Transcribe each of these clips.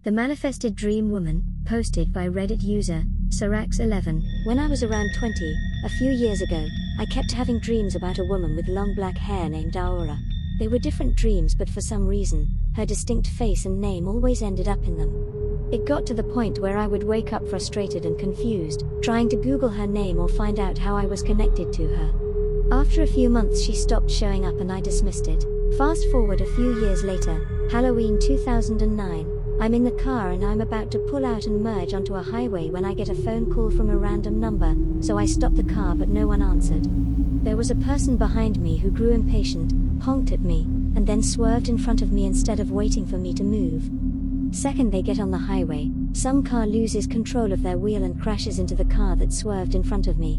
The Manifested Dream Woman, posted by Reddit user, Sarax11. When I was around 20, a few years ago, I kept having dreams about a woman with long black hair named Aura. They were different dreams, but for some reason, her distinct face and name always ended up in them. It got to the point where I would wake up frustrated and confused, trying to Google her name or find out how I was connected to her. After a few months she stopped showing up and I dismissed it. Fast forward a few years later, Halloween 2009, I'm in the car and I'm about to pull out and merge onto a highway when I get a phone call from a random number, so I stopped the car but no one answered. There was a person behind me who grew impatient, honked at me, and then swerved in front of me instead of waiting for me to move. Second they get on the highway, some car loses control of their wheel and crashes into the car that swerved in front of me.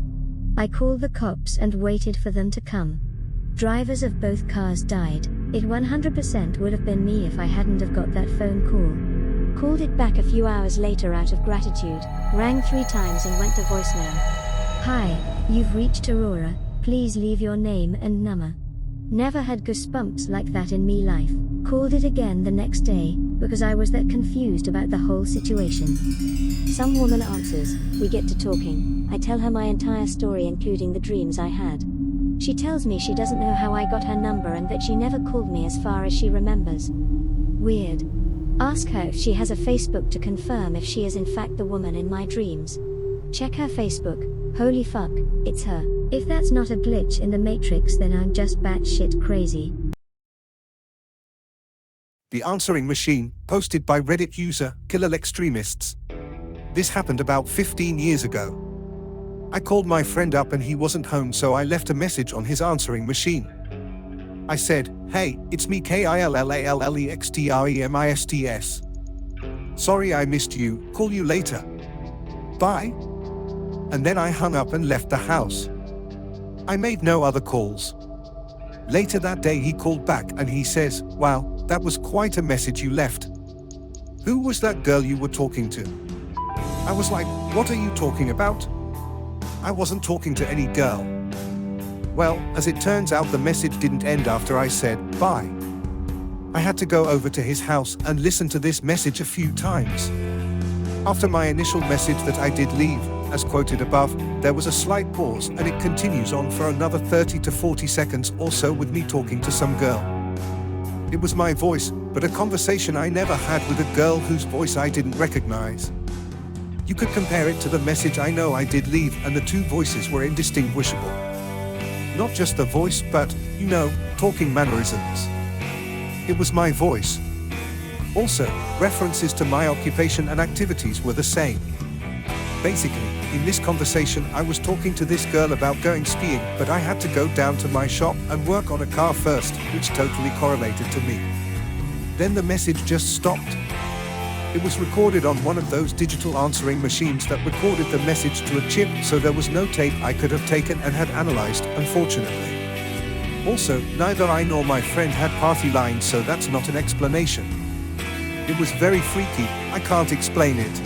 I called the cops and waited for them to come. Drivers of both cars died. It 100% would have been me if I hadn't have got that phone call. Called it back a few hours later out of gratitude, rang 3 times and went to voicemail. Hi, you've reached Aurora, please leave your name and number. Never had goosebumps like that in me life. Called it again the next day, because I was that confused about the whole situation. Some woman answers, we get to talking, I tell her my entire story including the dreams I had. She tells me she doesn't know how I got her number and that she never called me as far as she remembers. Weird. Ask her if she has a Facebook to confirm if she is in fact the woman in my dreams. Check her Facebook, holy fuck, it's her. If that's not a glitch in the Matrix then I'm just batshit crazy. The Answering Machine, posted by Reddit user, Killer Extremists. This happened about 15 years ago. I called my friend up and he wasn't home, so I left a message on his answering machine. I said, hey, it's me KILLALLEXTREMISTS. Sorry I missed you, call you later. Bye. And then I hung up and left the house. I made no other calls. Later that day he called back and he says, wow, that was quite a message you left. Who was that girl you were talking to? I was like, what are you talking about? I wasn't talking to any girl. Well, as it turns out the message didn't end after I said bye. I had to go over to his house and listen to this message a few times. After my initial message that I did leave, as quoted above, there was a slight pause and it continues on for another 30 to 40 seconds or so with me talking to some girl. It was my voice, but a conversation I never had with a girl whose voice I didn't recognize. You could compare it to the message I know I did leave and the two voices were indistinguishable. Not just the voice but, talking mannerisms. It was my voice. Also, references to my occupation and activities were the same. Basically, in this conversation I was talking to this girl about going skiing, but I had to go down to my shop and work on a car first, which totally correlated to me. Then the message just stopped. It was recorded on one of those digital answering machines that recorded the message to a chip, so there was no tape I could have taken and had analyzed, unfortunately. Also, neither I nor my friend had party lines, so that's not an explanation. It was very freaky, I can't explain it.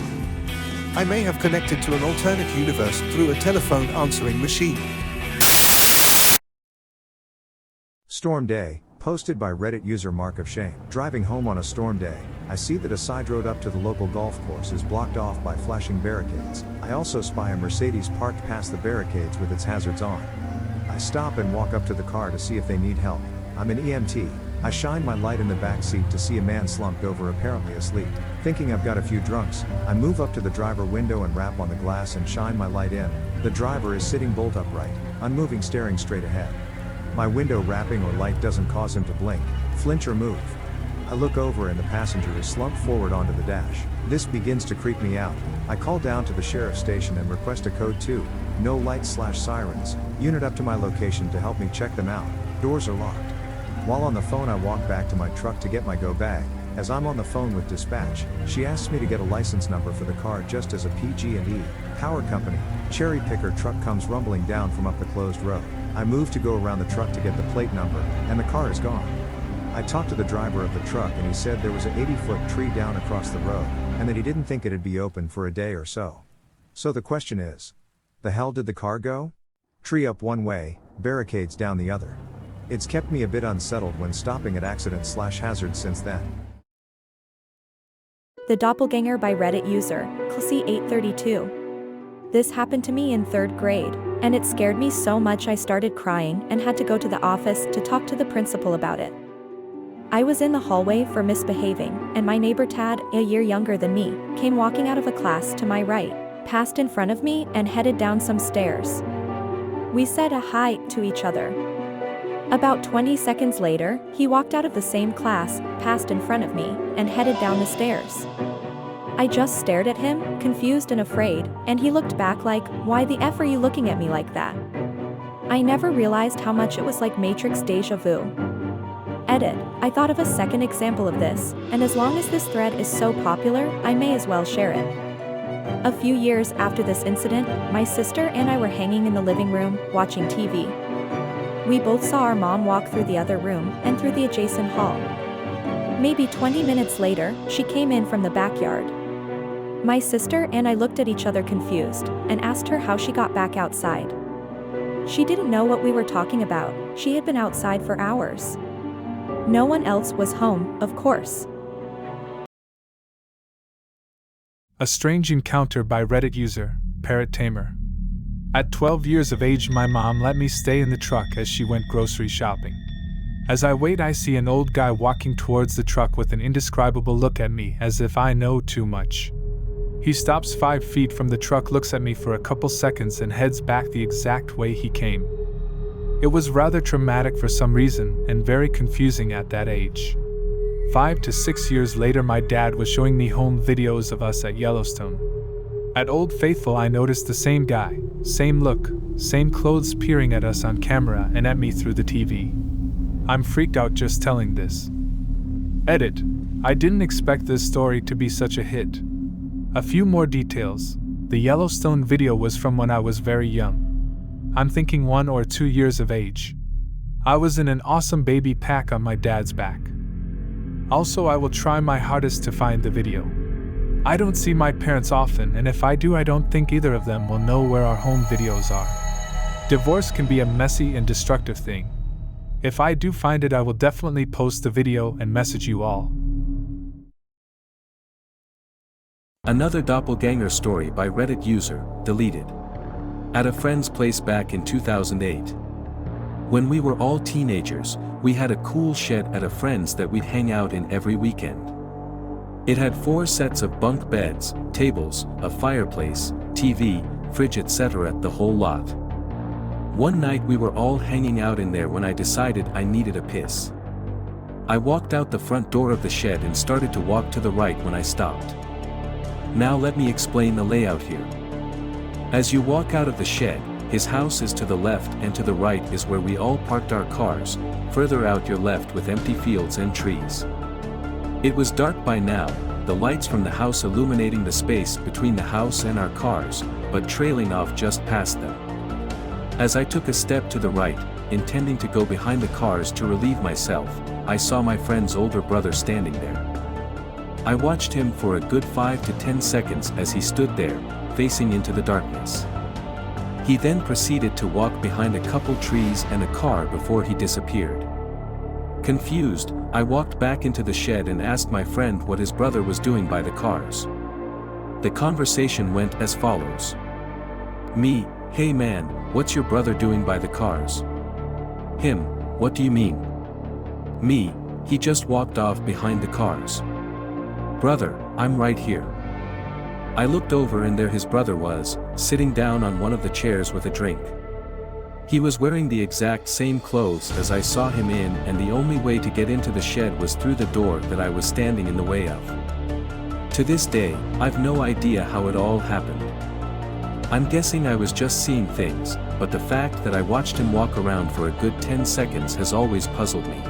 I may have connected to an alternate universe through a telephone answering machine. Storm Day, posted by Reddit user Mark of Shame. Driving home on a storm day, I see that a side road up to the local golf course is blocked off by flashing barricades. I also spy a Mercedes parked past the barricades with its hazards on. I stop and walk up to the car to see if they need help. I'm an EMT. I shine my light in the back seat to see a man slumped over, apparently asleep. Thinking I've got a few drunks, I move up to the driver window and rap on the glass and shine my light in. The driver is sitting bolt upright, unmoving, staring straight ahead. My window rapping or light doesn't cause him to blink, flinch or move. I look over and the passenger is slumped forward onto the dash. This begins to creep me out. I call down to the sheriff's station and request a code 2, no lights/sirens, unit up to my location to help me check them out. Doors are locked. While on the phone I walk back to my truck to get my go bag. As I'm on the phone with dispatch, she asks me to get a license number for the car just as a PG&E power company cherry picker truck comes rumbling down from up the closed road. I move to go around the truck to get the plate number, and the car is gone. I talked to the driver of the truck and he said there was an 80-foot tree down across the road, and that he didn't think it'd be open for a day or so. So the question is, the hell did the car go? Tree up one way, barricades down the other. It's kept me a bit unsettled when stopping at accidents/hazards since then. The Doppelganger by Reddit user, Classy832. This happened to me in 3rd grade, and it scared me so much I started crying and had to go to the office to talk to the principal about it. I was in the hallway for misbehaving, and my neighbor Tad, a year younger than me, came walking out of a class to my right, passed in front of me and headed down some stairs. We said a hi to each other. About 20 seconds later, he walked out of the same class, passed in front of me, and headed down the stairs. I just stared at him, confused and afraid, and he looked back like, "Why the F are you looking at me like that?" I never realized how much it was like Matrix deja vu. Edit. I thought of a second example of this, and as long as this thread is so popular, I may as well share it. A few years after this incident, my sister and I were hanging in the living room, watching TV. We both saw our mom walk through the other room and through the adjacent hall. Maybe 20 minutes later, she came in from the backyard. My sister and I looked at each other confused, and asked her how she got back outside. She didn't know what we were talking about. She had been outside for hours. No one else was home, of course. A strange encounter by Reddit user, Parrot Tamer. At 12 years of age, my mom let me stay in the truck as she went grocery shopping. As I wait, I see an old guy walking towards the truck with an indescribable look at me, as if I know too much. He stops 5 feet from the truck, looks at me for a couple seconds, and heads back the exact way he came. It was rather traumatic for some reason, and very confusing at that age. 5 to 6 years later, my dad was showing me home videos of us at Yellowstone. At Old Faithful, I noticed the same guy, same look, same clothes peering at us on camera and at me through the TV. I'm freaked out just telling this. Edit. I didn't expect this story to be such a hit. A few more details. The Yellowstone video was from when I was very young. I'm thinking 1 or 2 years of age. I was in an awesome baby pack on my dad's back. Also, I will try my hardest to find the video. I don't see my parents often, and if I do, I don't think either of them will know where our home videos are. Divorce can be a messy and destructive thing. If I do find it, I will definitely post the video and message you all. Another doppelganger story by Reddit user, deleted. At a friend's place back in 2008. When we were all teenagers, we had a cool shed at a friend's that we'd hang out in every weekend. It had 4 sets of bunk beds, tables, a fireplace, TV, fridge, etc., the whole lot. One night we were all hanging out in there when I decided I needed a piss. I walked out the front door of the shed and started to walk to the right when I stopped. Now let me explain the layout here. As you walk out of the shed, his house is to the left, and to the right is where we all parked our cars. Further out you're left with empty fields and trees. It was dark by now, the lights from the house illuminating the space between the house and our cars, but trailing off just past them. As I took a step to the right, intending to go behind the cars to relieve myself, I saw my friend's older brother standing there. I watched him for a good 5 to 10 seconds as he stood there, facing into the darkness. He then proceeded to walk behind a couple trees and a car before he disappeared. Confused, I walked back into the shed and asked my friend what his brother was doing by the cars. The conversation went as follows. Me, "Hey man, what's your brother doing by the cars?" Him, "What do you mean?" Me, "He just walked off behind the cars." Brother, "I'm right here." I looked over and there his brother was, sitting down on one of the chairs with a drink. He was wearing the exact same clothes as I saw him in, and the only way to get into the shed was through the door that I was standing in the way of. To this day, I've no idea how it all happened. I'm guessing I was just seeing things, but the fact that I watched him walk around for a good 10 seconds has always puzzled me.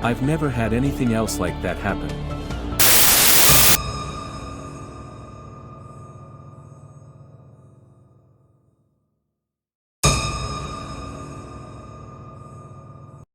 I've never had anything else like that happen.